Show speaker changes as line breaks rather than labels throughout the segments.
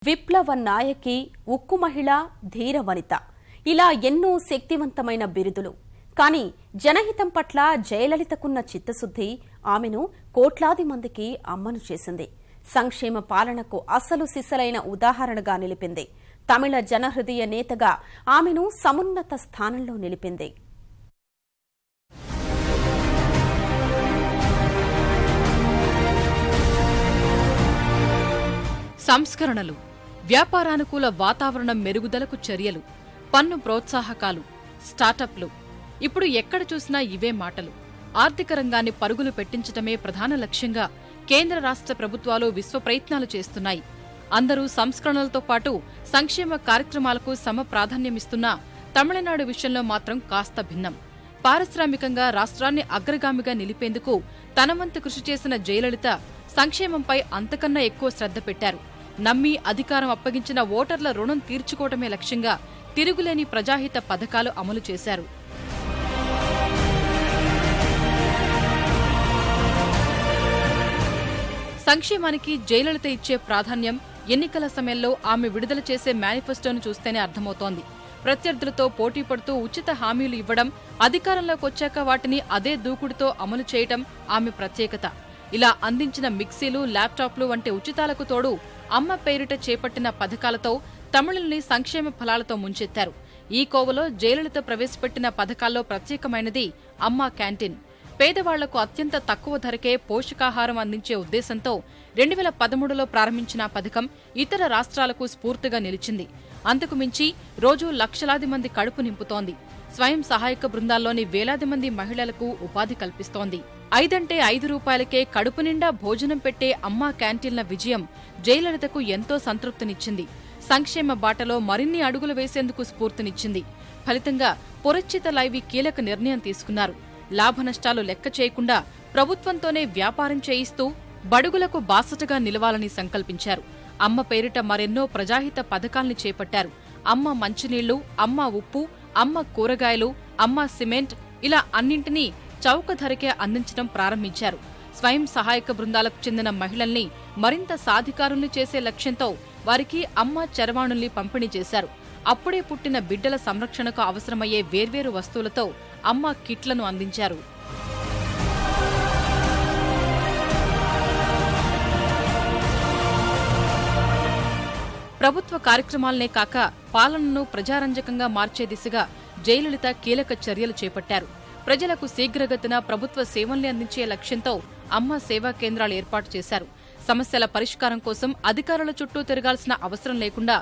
విప్లవ నాయకి, ఉక్కు మహిళ, ధీర వనిత ఇలా ఎన్నో శక్తివంతమైన బిరుదులు. కానీ జనహితం పట్ల జయలలితకున్న చిత్తశుద్ధి ఆమెను కోట్లాది మందికి అమ్మను చేసింది. సంక్షేమ పాలనకు అసలు సిసలైన ఉదాహరణగా నిలిపింది. తమిళ జనహృదయ నేతగా ఆమెను సమున్నత స్థానంలో నిలిపింది.
సంస్కరణలు, వ్యాపారానుకూల వాతావరణం మెరుగుదలకు చర్యలు, పన్ను ప్రోత్సాహకాలు, స్టార్టప్లు. ఇప్పుడు ఎక్కడ చూసినా ఇవే మాటలు. ఆర్థిక రంగాన్ని పరుగులు పెట్టించటమే ప్రధాన లక్ష్యంగా కేంద్ర రాష్ట్ర ప్రభుత్వాలు విశ్వ ప్రయత్నాలు చేస్తున్నాయి. అందరూ సంస్కరణలతో పాటు సంక్షేమ కార్యక్రమాలకు సమ ప్రాధాన్యమిస్తున్నా తమిళనాడు విషయంలో మాత్రం కాస్త భిన్నం. పారిశ్రామికంగా రాష్ట్రాన్ని అగ్రగామిగా నిలిపేందుకు తన వంతు కృషి చేసిన జయలలిత సంక్షేమంపై అంతకన్నా ఎక్కువ శ్రద్ధ పెట్టారు. నమ్మి అధికారం అప్పగించిన ఓటర్ల రుణం తీర్చుకోవటమే లక్ష్యంగా తిరుగులేని ప్రజాహిత పథకాలు అమలు చేశారు. సంక్షేమానికి జయలలిత ఇచ్చే ప్రాధాన్యం ఎన్నికల సమయంలో ఆమె విడుదల చేసే మేనిఫెస్టోను చూస్తేనే అర్థమవుతోంది. ప్రత్యర్థులతో పోటీ పడుతూ ఉచిత హామీలు ఇవ్వడం, అధికారంలోకి వచ్చాక వాటిని అదే దూకుడుతో అమలు చేయటం ఆమె ప్రత్యేకత. ఇలా అందించిన మిక్సీలు, ల్యాప్టాప్లు వంటి ఉచితాలకు తోడు అమ్మ పేరిట చేపట్టిన పథకాలతో తమిళుల్ని సంక్షేమ ఫలాలతో ముంచెత్తారు. ఈ కోవలో జయలలిత ప్రవేశపెట్టిన పథకాల్లో ప్రత్యేకమైనది అమ్మ క్యాంటీన్. పేదవాళ్లకు అత్యంత తక్కువ ధరకే పోషకాహారం అందించే ఉద్దేశంతో 2013లో ప్రారంభించిన పథకం ఇతర రాష్ట్రాలకు స్ఫూర్తిగా నిలిచింది. అంతకు మించి రోజూ లక్షలాది మంది కడుపు నింపుతోంది. స్వయం సహాయక బృందాల్లోని వేలాది మంది మహిళలకు ఉపాధి కల్పిస్తోంది. 5 అంటే 5 రూపాయలకే కడుపు నిండా భోజనం పెట్టే అమ్మా క్యాంటీన్ల విజయం జయలలితకు ఎంతో సంతృప్తినిచ్చింది. సంక్షేమ బాటలో మరిన్ని అడుగులు వేసేందుకు స్ఫూర్తినిచ్చింది. ఫలితంగా పురచ్చిత లైవి కీలక నిర్ణయం తీసుకున్నారు. లాభనష్టాలు లెక్క చేయకుండా ప్రభుత్వంతోనే వ్యాపారం చేయిస్తూ బడుగులకు బాసటగా నిలవాలని సంకల్పించారు. అమ్మ పేరిట మరెన్నో ప్రజాహిత పథకాల్ని చేపట్టారు. అమ్మ మంచినీళ్లు, అమ్మ ఉప్పు, అమ్మ కూరగాయలు, అమ్మ సిమెంట్ ఇలా అన్నింటినీ చౌక ధరకే అందించడం ప్రారంభించారు. స్వయం సహాయక బృందాలకు చెందిన మహిళల్ని మరింత సాధికారుల్ని చేసే లక్ష్యంతో వారికి అమ్మ చరవాణుల్ని పంపిణీ చేశారు. అప్పుడే పుట్టిన బిడ్డల సంరక్షణకు అవసరమయ్యే వేర్వేరు వస్తువులతో అమ్మ కిట్లను అందించారు. ప్రభుత్వ కార్యక్రమాలనే కాక పాలనను ప్రజారంజకంగా మార్చే దిశగా జయలలిత కీలక చర్యలు చేపట్టారు. ప్రజలకు శీఘ్రగతిన ప్రభుత్వ సేవల్ని అందించే లక్ష్యంతో అమ్మ సేవా కేంద్రాలు ఏర్పాటు చేశారు. సమస్యల పరిష్కారం కోసం అధికారుల చుట్టూ తిరగాల్సిన అవసరం లేకుండా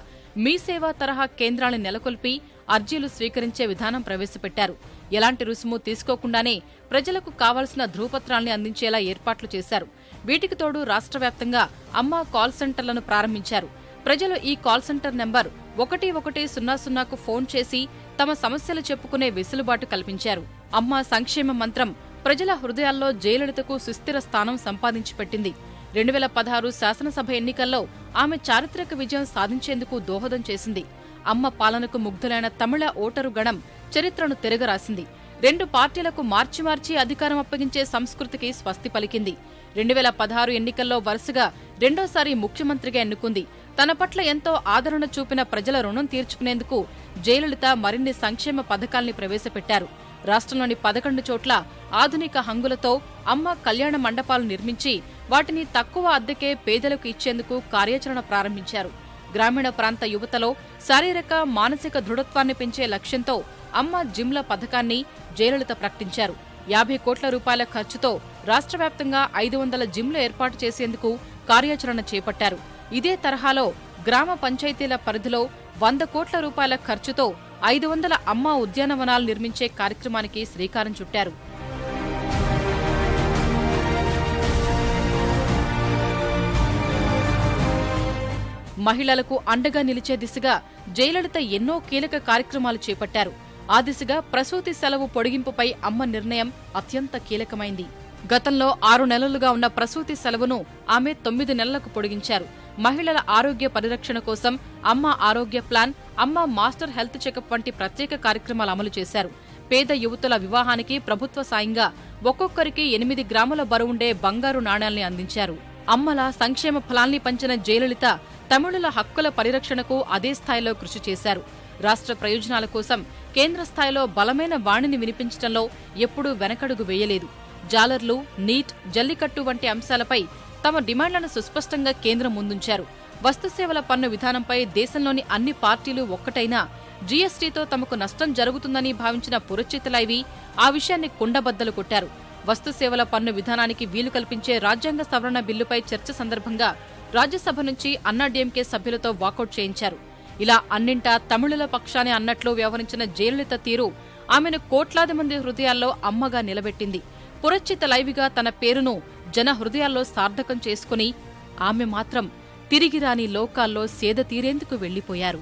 మీ సేవా తరహా కేంద్రాలను నెలకొల్పి అర్జీలు స్వీకరించే విధానం ప్రవేశపెట్టారు. ఎలాంటి రుసుము తీసుకోకుండానే ప్రజలకు కావాల్సిన ధృవపత్రాల్ని అందించేలా ఏర్పాట్లు చేశారు. వీటికి తోడు రాష్ట్ర వ్యాప్తంగా అమ్మ కాల్ సెంటర్లను ప్రారంభించారు. ప్రజలు ఈ కాల్ సెంటర్ నెంబర్ 1100కు ఫోన్ చేసి తమ సమస్యలు చెప్పుకునే వెసులుబాటు కల్పించారు. అమ్మ సంక్షేమ మంత్రం ప్రజల హృదయాల్లో జయలలితకు సుస్థిర స్థానం సంపాదించి పెట్టింది. 2016 శాసనసభ ఎన్నికల్లో ఆమె చారిత్రక విజయం సాధించేందుకు దోహదం చేసింది. అమ్మ పాలనకు ముగ్ధులైన తమిళ ఓటరు గణం చరిత్రను తిరగరాసింది. 2 పార్టీలకు మార్చి అధికారం అప్పగించే సంస్కృతికి స్వస్తి పలికింది. 2016 ఎన్నికల్లో వరుసగా రెండోసారి ముఖ్యమంత్రిగా ఎన్నుకుంది. తన పట్ల ఎంతో ఆదరణ చూపిన ప్రజల రుణం తీర్చుకునేందుకు జయలలిత మరిన్ని సంక్షేమ పథకాల్ని ప్రవేశపెట్టారు. రాష్ట్రంలోని 11 చోట్ల ఆధునిక హంగులతో అమ్మ కళ్యాణ మండపాలు నిర్మించి వాటిని తక్కువ అద్దెకే పేదలకు ఇచ్చేందుకు కార్యాచరణ ప్రారంభించారు. గ్రామీణ ప్రాంత యువతలో శారీరక, మానసిక దృఢత్వాన్ని పెంచే లక్ష్యంతో అమ్మ జిమ్ల పథకాన్ని జయలలిత ప్రకటించారు. 50 కోట్ల రూపాయల ఖర్చుతో రాష్ట్ర వ్యాప్తంగా 500 జిమ్లు ఏర్పాటు చేసేందుకు కార్యాచరణ చేపట్టారు. ఇదే తరహాలో గ్రామ పంచాయతీల పరిధిలో 100 కోట్ల రూపాయల ఖర్చుతో 500 అమ్మ ఉద్యానవనాలు నిర్మించే కార్యక్రమానికి శ్రీకారం చుట్టారు. మహిళలకు అండగా నిలిచే దిశగా జయలలిత ఎన్నో కీలక కార్యక్రమాలు చేపట్టారు. ఆ దిశగా ప్రసూతి సెలవు పొడిగింపుపై అమ్మ నిర్ణయం అత్యంత కీలకమైంది. గతంలో 6 నెలలుగా ఉన్న ప్రసూతి సెలవును ఆమె 9 నెలలకు పొడిగించారు. మహిళల ఆరోగ్య పరిరక్షణ కోసం అమ్మ ఆరోగ్య ప్లాన్, అమ్మ మాస్టర్ హెల్త్ చెకప్ వంటి ప్రత్యేక కార్యక్రమాలు అమలు చేశారు. పేద యువతుల వివాహానికి ప్రభుత్వ సాయంగా ఒక్కొక్కరికి 8 గ్రాముల బరువుండే బంగారు నాణేల్ని అందించారు. అమ్మల సంక్షేమ ఫలాల్ని పంచిన జయలలిత తమిళుల హక్కుల పరిరక్షణకు అదే స్థాయిలో కృషి చేశారు. రాష్ట్ర ప్రయోజనాల కోసం కేంద్ర స్థాయిలో బలమైన వాణిని వినిపించడంలో ఎప్పుడూ వెనకడుగు వేయలేదు. జాలర్లు, నీట్, జల్లికట్టు వంటి అంశాలపై తమ డిమాండ్లను సుస్పష్టంగా కేంద్రం ముందుంచారు. వస్తుసేవల పన్ను విధానంపై దేశంలోని అన్ని పార్టీలు ఒక్కటైనా జీఎస్టీతో తమకు నష్టం జరుగుతుందని భావించిన పురచ్చేతులైవి ఆ విషయాన్ని కుండబద్దలు కొట్టారు. వస్తుసేవల పన్ను విధానానికి వీలు కల్పించే రాజ్యాంగ సవరణ బిల్లుపై చర్చ సందర్భంగా రాజ్యసభ నుంచి అన్నాడీఎంకే సభ్యులతో వాకౌట్ చేయించారు. ఇలా అన్నింటా తమిళుల పక్షానే అన్నట్లు వ్యవహరించిన జయలలిత తీరు ఆమెను కోట్లాది మంది హృదయాల్లో అమ్మగా నిలబెట్టింది. పురచ్చేతలైవిగా తన పేరును జన హృదయాల్లో సార్థకం చేసుకుని ఆమె మాత్రం తిరిగి రాని లోకాల్లో సేద తీరేందుకు వెళ్లిపోయారు.